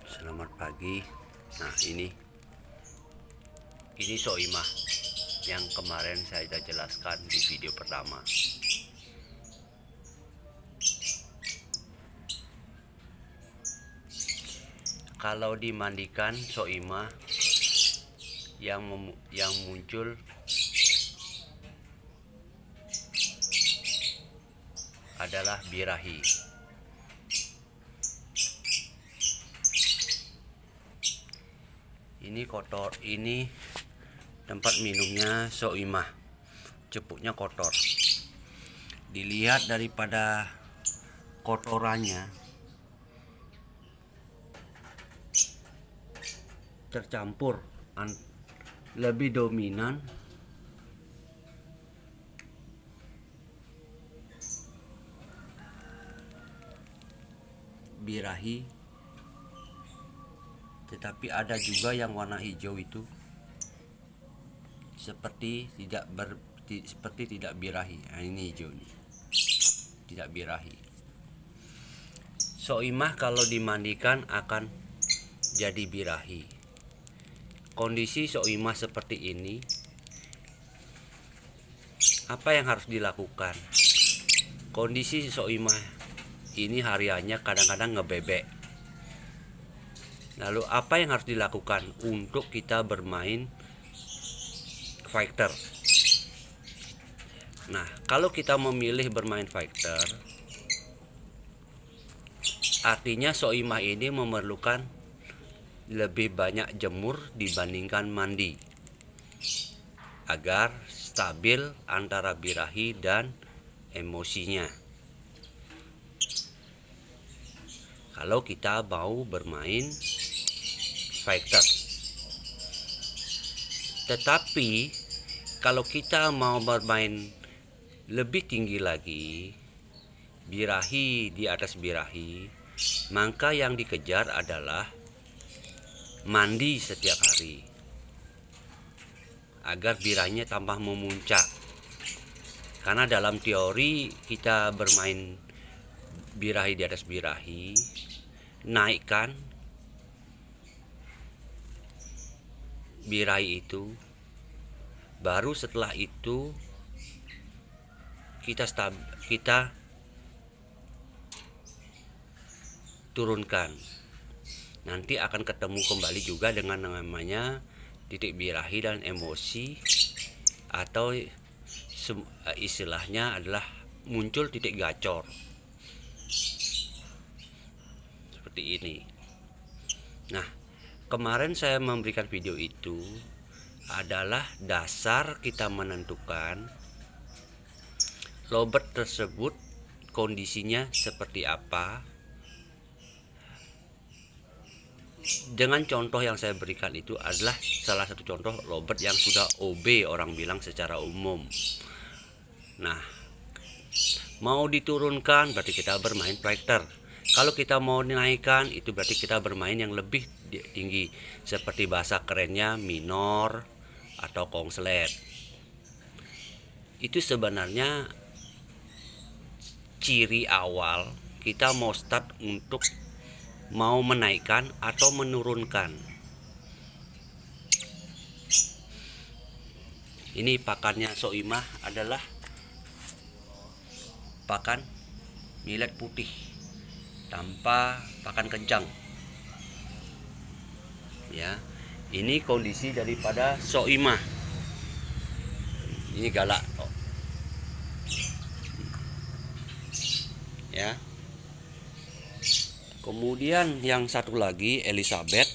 Selamat pagi. Nah, ini Soimah yang kemarin saya sudah jelaskan di video pertama. Kalau dimandikan Soimah yang muncul adalah birahi. Ini kotor, ini tempat minumnya Soimah, cepuknya kotor. Dilihat daripada kotorannya tercampur, lebih dominan birahi, tetapi ada juga yang warna hijau itu seperti tidak birahi. Nah, ini hijau ini tidak birahi. Soimah kalau dimandikan akan jadi birahi. Kondisi Soimah seperti ini, apa yang harus dilakukan? Kondisi Soimah ini hariannya kadang-kadang ngebebek. Lalu apa yang harus dilakukan untuk kita bermain fighter? Nah, kalau kita memilih bermain fighter, artinya Soimah ini memerlukan lebih banyak jemur dibandingkan mandi agar stabil antara birahi dan emosinya. Kalau kita mau bermain fighter, tetapi kalau kita mau bermain lebih tinggi lagi, birahi di atas birahi, maka yang dikejar adalah mandi setiap hari agar birahinya tambah memuncak. Karena dalam teori kita bermain birahi di atas birahi, naikkan birahi itu, baru setelah itu kita turunkan. Nanti akan ketemu kembali juga dengan namanya titik birahi dan emosi, atau istilahnya adalah muncul titik gacor seperti ini. Nah, kemarin saya memberikan video itu adalah dasar kita menentukan lovebird tersebut kondisinya seperti apa. Dengan contoh yang saya berikan itu adalah salah satu contoh lovebird yang sudah OB, orang bilang secara umum. Nah, mau diturunkan berarti kita bermain fighter. Kalau kita mau dinaikkan itu berarti kita bermain yang lebih tinggi, seperti bahasa kerennya minor atau konslet. Itu sebenarnya ciri awal kita mau start untuk mau menaikkan atau menurunkan. Ini pakannya Soimah adalah pakan millet putih tanpa pakan kencang. Ya, ini kondisi daripada Soimah. Ini galak. Ya. Kemudian yang satu lagi Elizabeth.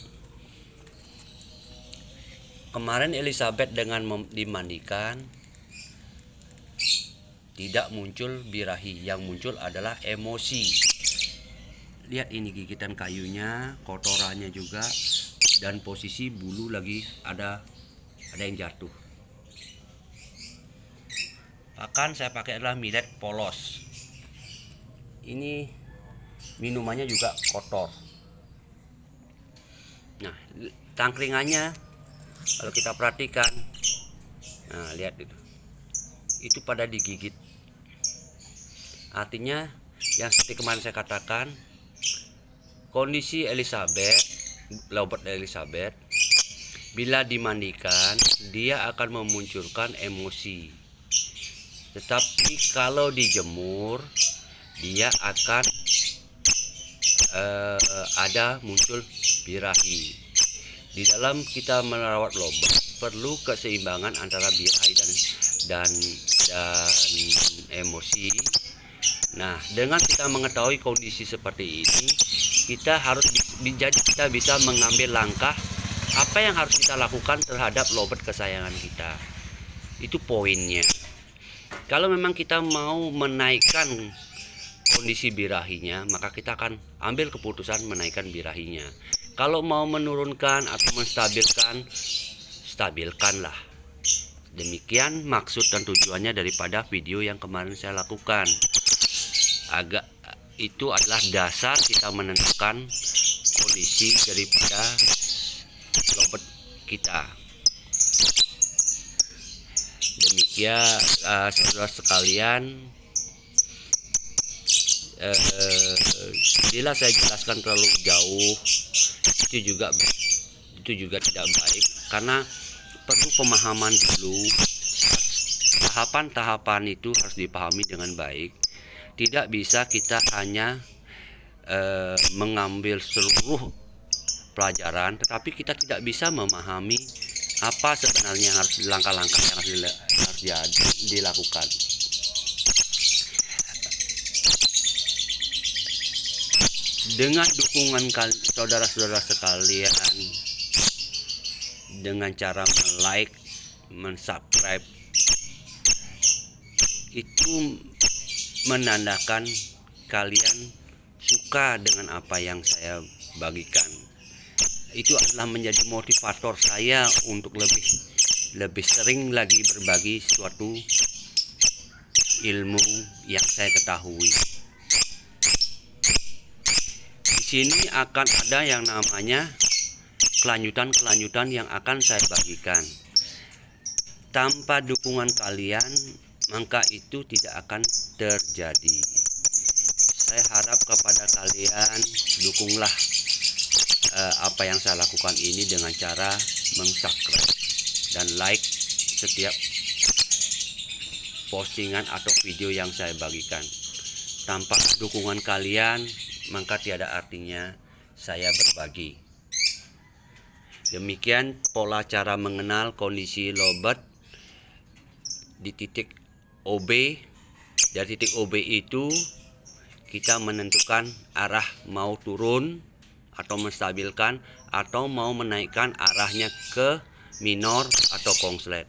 Kemarin Elizabeth dengan dimandikan tidak muncul birahi, yang muncul adalah emosi. Lihat ini gigitan kayunya, kotorannya juga, dan posisi bulu lagi ada yang jatuh. Pakan saya pakai adalah millet polos. Ini minumannya juga kotor. Nah, tangkringannya kalau kita perhatikan, nah lihat itu pada digigit. Artinya yang seperti kemarin saya katakan, kondisi Elizabeth Robert Elizabeth, bila dimandikan dia akan memunculkan emosi. Tetapi kalau dijemur dia akan ada muncul birahi. Di dalam kita merawat lobet perlu keseimbangan antara birahi dan emosi. Nah, dengan kita mengetahui kondisi seperti ini, kita bisa mengambil langkah apa yang harus kita lakukan terhadap lobet kesayangan kita. Itu poinnya. Kalau memang kita mau menaikkan kondisi birahinya, maka kita akan ambil keputusan menaikkan birahinya. Kalau mau menurunkan atau menstabilkan, stabilkanlah. Demikian maksud dan tujuannya daripada video yang kemarin saya lakukan. Itu adalah dasar kita menentukan kondisi daripada lobet kita. Demikian saudara sekalian, bila saya jelaskan terlalu jauh itu juga tidak baik, karena perlu pemahaman dulu. Tahapan-tahapan itu harus dipahami dengan baik. Tidak bisa kita hanya mengambil seluruh pelajaran, tetapi kita tidak bisa memahami apa sebenarnya langkah-langkah yang harus dilakukan. Dengan dukungan saudara-saudara sekalian, dengan cara like, subscribe, itu menandakan kalian suka dengan apa yang saya bagikan. Itu adalah menjadi motivator saya untuk lebih sering lagi berbagi suatu ilmu yang saya ketahui. Di sini akan ada yang namanya kelanjutan yang akan saya bagikan. Tanpa dukungan kalian, maka itu tidak akan terjadi. Saya harap kepada kalian, dukunglah apa yang saya lakukan ini dengan cara subscribe dan like setiap postingan atau video yang saya bagikan. Tanpa dukungan kalian, maka tiada artinya saya berbagi. Demikian pola cara mengenal kondisi lobet di titik OB. Dari titik OB itu kita menentukan arah mau turun atau menstabilkan, atau mau menaikkan arahnya ke minor atau konslet.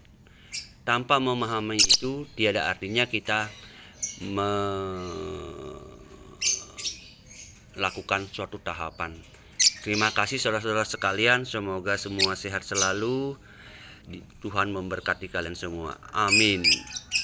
Tanpa memahami itu, tiada artinya kita melakukan suatu tahapan. Terima kasih saudara-saudara sekalian, semoga semua sehat selalu. Tuhan memberkati kalian semua. Amin.